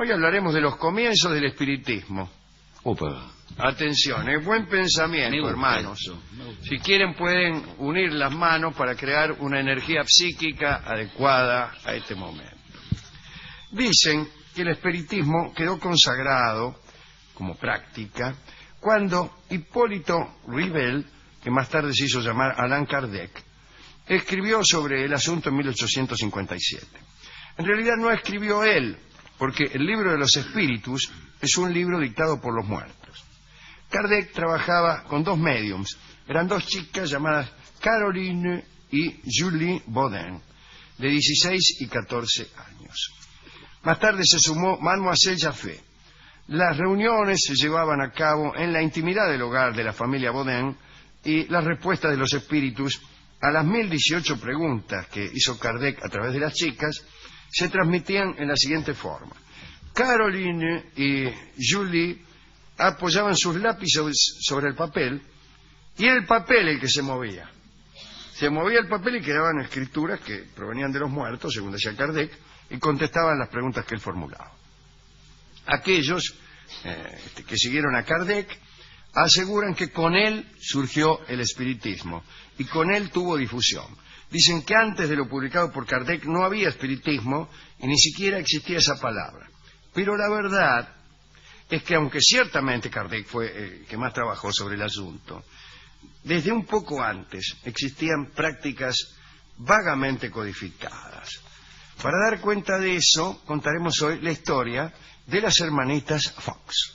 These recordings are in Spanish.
Hoy hablaremos de los comienzos del espiritismo. Opa. Atención, es buen pensamiento, hermanos. Si quieren pueden unir las manos para crear una energía psíquica adecuada a este momento. Dicen que el espiritismo quedó consagrado como práctica cuando Hipólito Rivel, que más tarde se hizo llamar Allan Kardec, escribió sobre el asunto en 1857. En realidad no escribió él, porque el libro de los espíritus es un libro dictado por los muertos. Kardec trabajaba con dos médiums. Eran dos chicas llamadas Caroline y Julie Baudin, de 16 y 14 años. Más tarde se sumó Mademoiselle Jaffé. Las reuniones se llevaban a cabo en la intimidad del hogar de la familia Baudin y las respuestas de los espíritus a las 1018 preguntas que hizo Kardec a través de las chicas se transmitían en la siguiente forma. Caroline y Julie apoyaban sus lápices sobre el papel y era el papel el que se movía. Se movía el papel y quedaban escrituras que provenían de los muertos, según decía Kardec, y contestaban las preguntas que él formulaba. Aquellos que siguieron a Kardec aseguran que con él surgió el espiritismo y con él tuvo difusión. Dicen que antes de lo publicado por Kardec no había espiritismo y ni siquiera existía esa palabra. Pero la verdad es que aunque ciertamente Kardec fue el que más trabajó sobre el asunto, desde un poco antes existían prácticas vagamente codificadas. Para dar cuenta de eso, contaremos hoy la historia de las hermanitas Fox.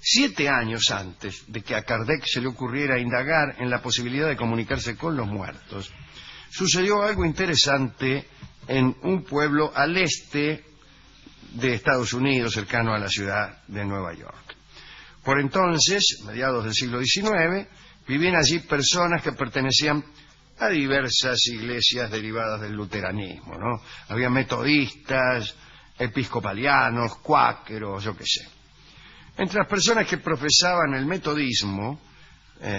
7 años antes de que a Kardec se le ocurriera indagar en la posibilidad de comunicarse con los muertos, sucedió algo interesante en un pueblo al este de Estados Unidos, cercano a la ciudad de Nueva York. Por entonces, mediados del siglo XIX, vivían allí personas que pertenecían a diversas iglesias derivadas del luteranismo, ¿no? Había metodistas, episcopalianos, cuáqueros, yo qué sé. Entre las personas que profesaban el metodismo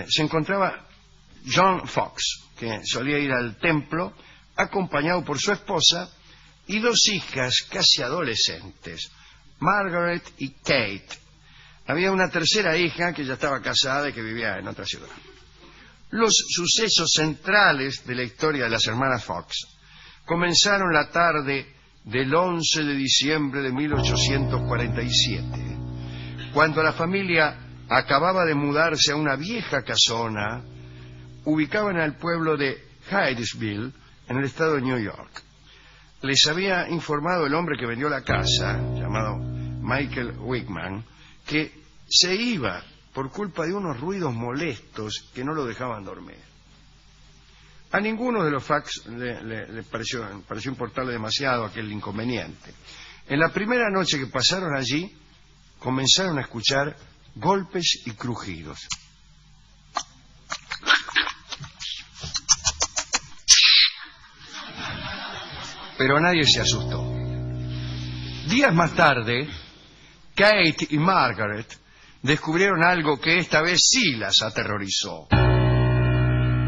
se encontraba John Fox, que solía ir al templo acompañado por su esposa y 2 hijas casi adolescentes, Margaret y Kate. Había una tercera hija que ya estaba casada y que vivía en otra ciudad. Los sucesos centrales de la historia de las hermanas Fox comenzaron la tarde del 11 de diciembre de 1847, cuando la familia acababa de mudarse a una vieja casona ubicada en el pueblo de Hydesville, en el estado de New York. Les había informado el hombre que vendió la casa, llamado Michael Wickman, que se iba por culpa de unos ruidos molestos que no lo dejaban dormir. A ninguno de los Fox le pareció importarle demasiado aquel inconveniente. En la primera noche que pasaron allí, comenzaron a escuchar golpes y crujidos. Pero nadie se asustó. Días más tarde, Kate y Margaret descubrieron algo que esta vez sí las aterrorizó.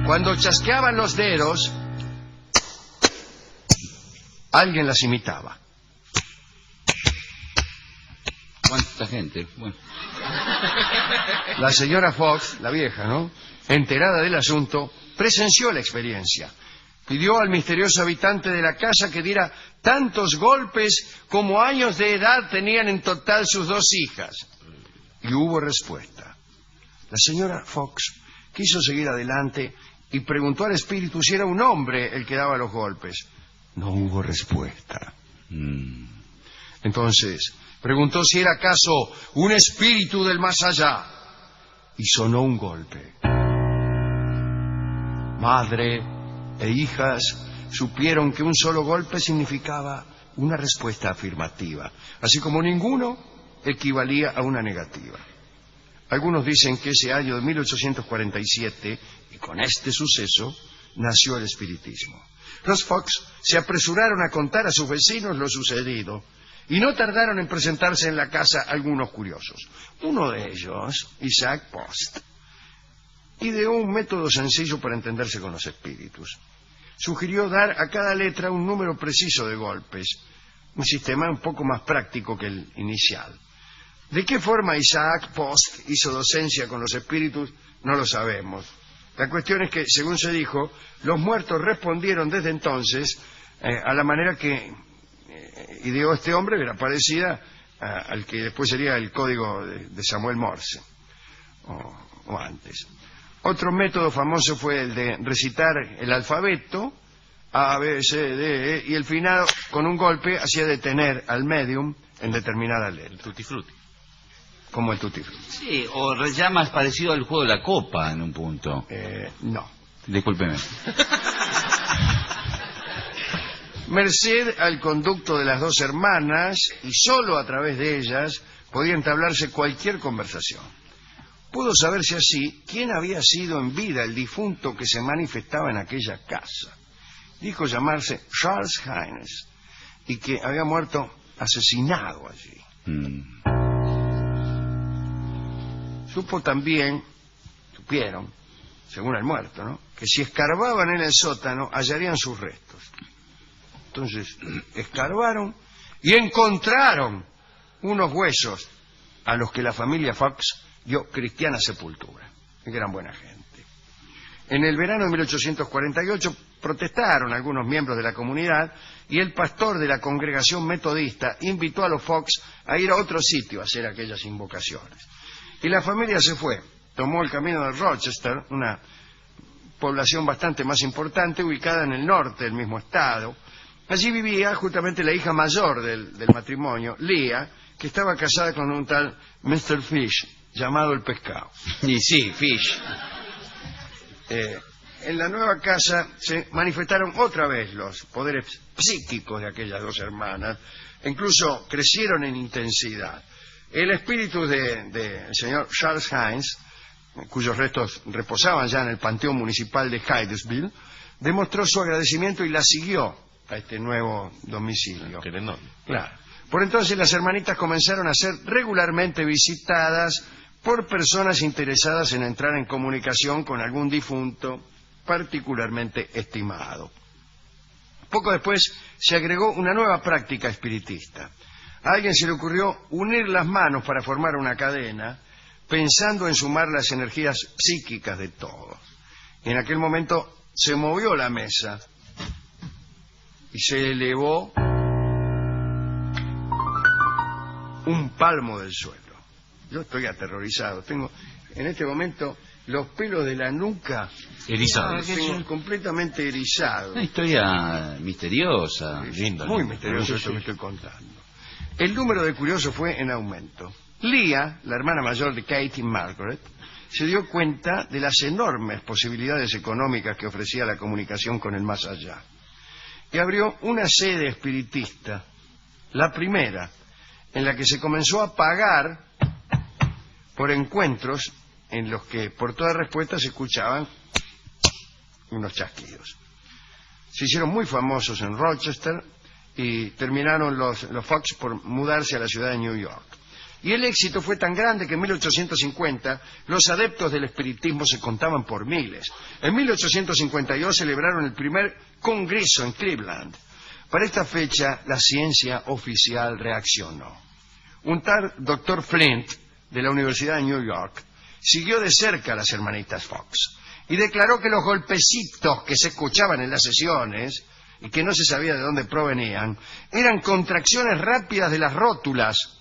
Cuando chasqueaban los dedos, alguien las imitaba. ¿Cuánta gente? Bueno. La señora Fox, la vieja, ¿no?, enterada del asunto, presenció la experiencia. Pidió al misterioso habitante de la casa que diera tantos golpes como años de edad tenían en total sus 2 hijas. Y hubo respuesta. La señora Fox quiso seguir adelante y preguntó al espíritu si era un hombre el que daba los golpes. No hubo respuesta. Entonces preguntó si era acaso un espíritu del más allá y sonó un golpe. Madre e hijas supieron que un solo golpe significaba una respuesta afirmativa, así como ninguno equivalía a una negativa. Algunos dicen que ese año de 1847, y con este suceso, nació el espiritismo. Los Fox se apresuraron a contar a sus vecinos lo sucedido, y no tardaron en presentarse en la casa algunos curiosos. Uno de ellos, Isaac Post, ideó un método sencillo para entenderse con los espíritus. Sugirió dar a cada letra un número preciso de golpes. un sistema un poco más práctico que el inicial. ¿De qué forma Isaac Post hizo docencia con los espíritus? No lo sabemos. La cuestión es que, según se dijo, los muertos respondieron desde entonces a la manera que ideó este hombre, que era parecida al que después sería el código de Samuel Morse, o antes. Otro método famoso fue el de recitar el alfabeto, A, B, C, D, E, y el finado, con un golpe, hacía detener al medium en determinada letra. El tutti frutti. Como el tutti frutti. Sí, o ya más parecido al juego de la copa en un punto. No. Discúlpeme. Merced al conducto de las dos hermanas, y solo a través de ellas, podía entablarse cualquier conversación. Pudo saberse así quién había sido en vida el difunto que se manifestaba en aquella casa. Dijo llamarse Charles Haynes y que había muerto asesinado allí. Supieron, según el muerto, ¿no?, que si escarbaban en el sótano hallarían sus restos. Entonces escarbaron y encontraron unos huesos a los que la familia Fox dio cristiana sepultura, que eran buena gente. En el verano de 1848 protestaron algunos miembros de la comunidad y el pastor de la congregación metodista invitó a los Fox a ir a otro sitio a hacer aquellas invocaciones. Y la familia se fue, tomó el camino de Rochester, una población bastante más importante ubicada en el norte del mismo estado. Allí vivía justamente la hija mayor del matrimonio, Leah, que estaba casada con un tal Mr. Fish, llamado el pescado. Y sí, Fish. En la nueva casa se manifestaron otra vez los poderes psíquicos de aquellas dos hermanas, e incluso crecieron en intensidad. El espíritu del señor Charles Haynes, cuyos restos reposaban ya en el panteón municipal de Hydesville, demostró su agradecimiento y la siguió a este nuevo domicilio. Claro. Por entonces las hermanitas comenzaron a ser regularmente visitadas por personas interesadas en entrar en comunicación con algún difunto particularmente estimado. Poco después se agregó una nueva práctica espiritista. A alguien se le ocurrió unir las manos para formar una cadena, pensando en sumar las energías psíquicas de todos. Y en aquel momento se movió la mesa y se elevó un palmo del suelo. Yo estoy aterrorizado. Tengo en este momento los pelos de la nuca erizados. Completamente erizados. Una historia misteriosa. Muy misterioso esto que estoy contando. El número de curiosos fue en aumento. Leah, la hermana mayor de Kate y Margaret, se dio cuenta de las enormes posibilidades económicas que ofrecía la comunicación con el más allá. Y abrió una sede espiritista, la primera, en la que se comenzó a pagar por encuentros en los que por toda respuesta se escuchaban unos chasquidos. Se hicieron muy famosos en Rochester y terminaron los Fox por mudarse a la ciudad de New York. Y el éxito fue tan grande que en 1850 los adeptos del espiritismo se contaban por miles. En 1852 celebraron el primer congreso en Cleveland. Para esta fecha la ciencia oficial reaccionó. Un tal Dr. Flint de la Universidad de New York siguió de cerca a las hermanitas Fox y declaró que los golpecitos que se escuchaban en las sesiones y que no se sabía de dónde provenían eran contracciones rápidas de las rótulas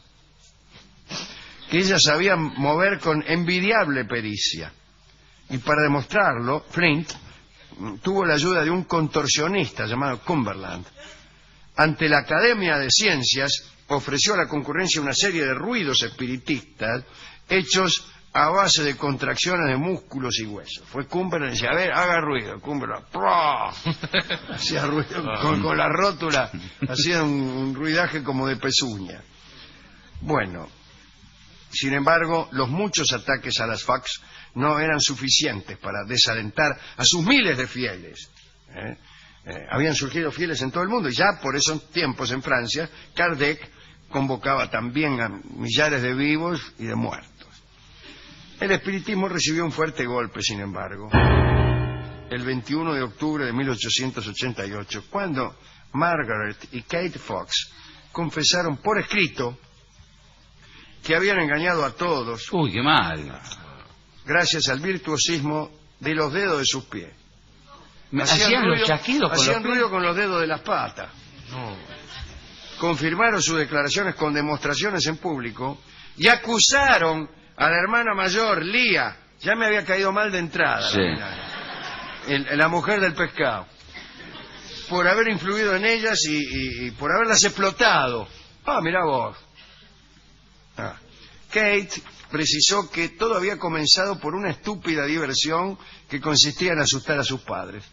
que ellas sabían mover con envidiable pericia. Y para demostrarlo, Flint tuvo la ayuda de un contorsionista llamado Cumberland. Ante la Academia de Ciencias ofreció a la concurrencia una serie de ruidos espiritistas hechos a base de contracciones de músculos y huesos. Fue Cumberland y decía, a ver, haga ruido. Cumberland, ¡prah! Hacía ruido con la rótula, hacía un ruidaje como de pezuña. Bueno, sin embargo, los muchos ataques a las Fox no eran suficientes para desalentar a sus miles de fieles. Habían surgido fieles en todo el mundo y ya por esos tiempos en Francia, Kardec convocaba también a millares de vivos y de muertos. El espiritismo recibió un fuerte golpe, sin embargo, el 21 de octubre de 1888, cuando Margaret y Kate Fox confesaron por escrito que habían engañado a todos. Uy, qué mal. Gracias al virtuosismo de los dedos de sus pies. ¿Hacían los chasquidos con hacían los ruido pies? con los dedos de las patas. Confirmaron sus declaraciones con demostraciones en público y acusaron a la hermana mayor, Lía. Ya me había caído mal de entrada. Sí. La mujer del pescado. Por haber influido en ellas y por haberlas explotado. Ah, mirá vos. Kate precisó que todo había comenzado por una estúpida diversión que consistía en asustar a sus padres.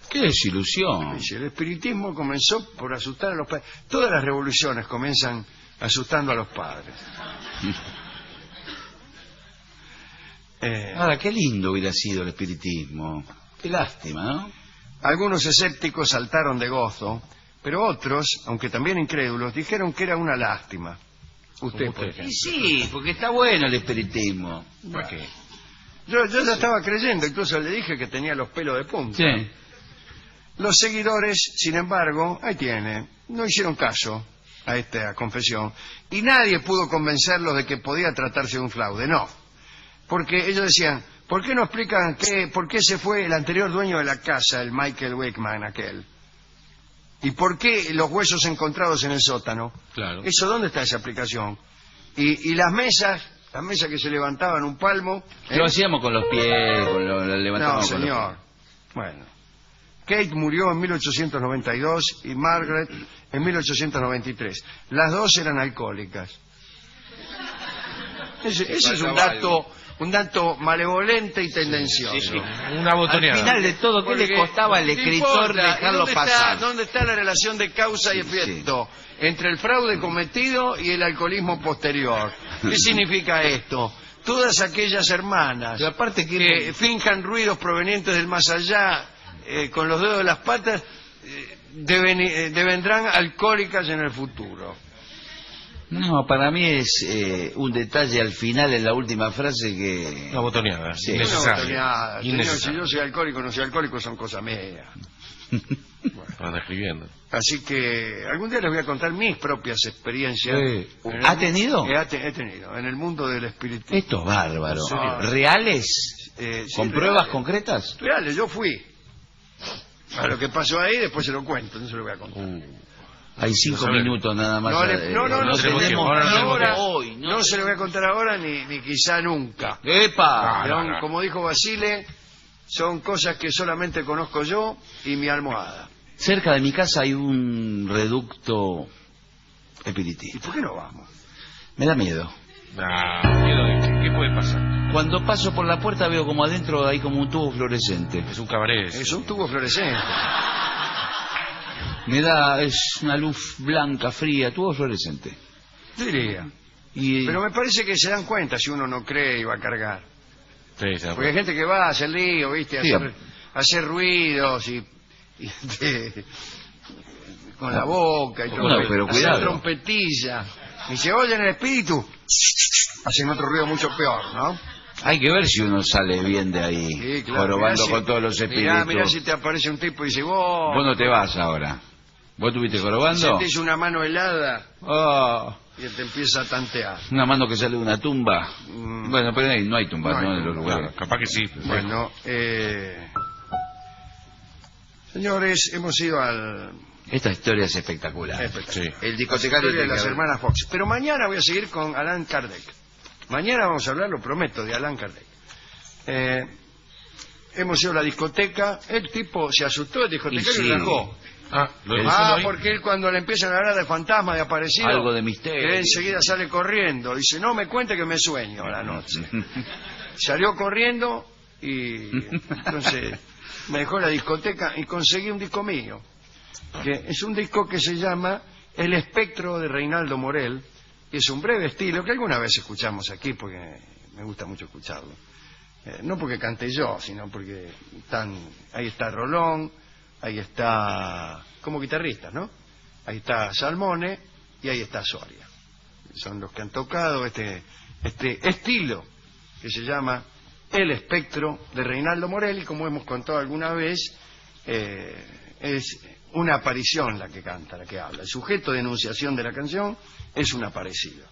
¡Qué desilusión! Dice, el espiritismo comenzó por asustar a los padres. Todas las revoluciones comienzan asustando a los padres. Ahora, qué lindo hubiera sido el espiritismo. Qué lástima, ¿no? Algunos escépticos saltaron de gozo, pero otros, aunque también incrédulos, dijeron que era una lástima. Usted, por ejemplo. Y sí, porque está bueno el espiritismo. ¿Por qué? Yo ya estaba creyendo, incluso le dije que tenía los pelos de punta. Sí. Los seguidores, sin embargo, ahí tiene, no hicieron caso a esta confesión y nadie pudo convencerlos de que podía tratarse de un fraude, no. Porque ellos decían, ¿por qué no explican por qué se fue el anterior dueño de la casa, el Michael Wickman aquel? ¿Y por qué los huesos encontrados en el sótano? Claro. ¿Eso dónde está esa explicación? Y las mesas que se levantaban un palmo... Lo hacíamos con los pies, lo No, levantábamos con los señor. Bueno. Kate murió en 1892 y Margaret en 1893. Las dos eran alcohólicas. Ese es un dato malevolente y tendencioso. Sí, sí. Una botoneada. Al final de todo, ¿qué le costaba al ¿Qué escritor importa? dejarlo ¿Dónde pasar? ¿Dónde está la relación de causa y efecto entre el fraude cometido y el alcoholismo posterior? ¿Qué significa esto? Todas aquellas hermanas Pero aparte que finjan ruidos provenientes del más allá con los dedos de las patas devendrán alcohólicas en el futuro. No, para mí es un detalle al final, en la última frase que... Una botoneada. Sí. Una Innecesaria. botoneada. Señor, si Innecesaria. yo soy alcohólico o no soy alcohólico son cosas mías. Anda escribiendo. Así que algún día les voy a contar mis propias experiencias. ¿Ha tenido? He tenido, en el mundo del espiritismo. Esto es bárbaro. Sí. ¿Reales? Sí, ¿Con pruebas reales. concretas? Reales, yo fui. A lo que pasó ahí después se lo cuento, no se lo voy a contar. Hay 5 Lo sabemos. minutos nada más. No, no tenemos tiempo, ahora no tenemos ahora, tiempo. hoy. no se lo voy a contar ahora ni quizá nunca. ¡Epa! Son, como dijo Basile, son cosas que solamente conozco yo y mi almohada. Cerca de mi casa hay un reducto ¿Y espiritista. por qué no vamos? Me da miedo. ¿Miedo de qué? ¿Qué puede pasar? Cuando paso por la puerta veo como adentro hay como un tubo fluorescente. Es un cabaret. Es un tubo fluorescente. Es una luz blanca, fría, tubo fluorescente. Diría. Y Pero me parece que se dan cuenta si uno no cree y va a cargar. Sí, se da Porque hay gente que va a hacer lío, ¿viste? A Sí. hacer ruidos y con la boca y No, pero hacer cuidado. trompetilla. Y se oyen el espíritu, hacen otro ruido mucho peor, ¿no? hay que ver si uno sale bien de ahí, Sí, claro. jorobando Mirá con todos los espíritus. Mirá si te aparece un tipo y dice, vos Vos no te vas ahora. ¿Vos estuviste jorobando? sentís una mano helada Oh, y te empieza a tantear. una mano que sale de una tumba. Mm. Bueno, pero no hay tumbas, No hay ¿no? En los tumbas. lugares. Capaz que sí. Pero Bueno, señores, hemos ido al Esta historia es espectacular. Sí. El discotecario historia de las tiene que hermanas Fox. Pero mañana voy a seguir con Allan Kardec. Mañana vamos a hablar, lo prometo, de Allan Kardec. Hemos ido a la discoteca, el tipo se asustó, el discotecario Y sí. y rajó. ¿Lo dejó solo ahí? Porque él cuando le empiezan a hablar de fantasmas, de aparecido, Algo de misterio. él enseguida sale corriendo. Dice, no me cuente que me sueño a la noche. Salió corriendo y entonces me dejó la discoteca y conseguí un disco mío, que es un disco que se llama El espectro de Reinaldo Morel, y es un breve estilo que alguna vez escuchamos aquí porque me gusta mucho escucharlo. No porque cante yo, sino porque ahí está Rolón, ahí está como guitarristas, ¿no? Ahí está Salmone y ahí está Soria. Son los que han tocado este estilo que se llama El espectro de Reinaldo Morel, y como hemos contado alguna vez, es una aparición la que canta, la que habla. El sujeto de enunciación de la canción es un aparecido.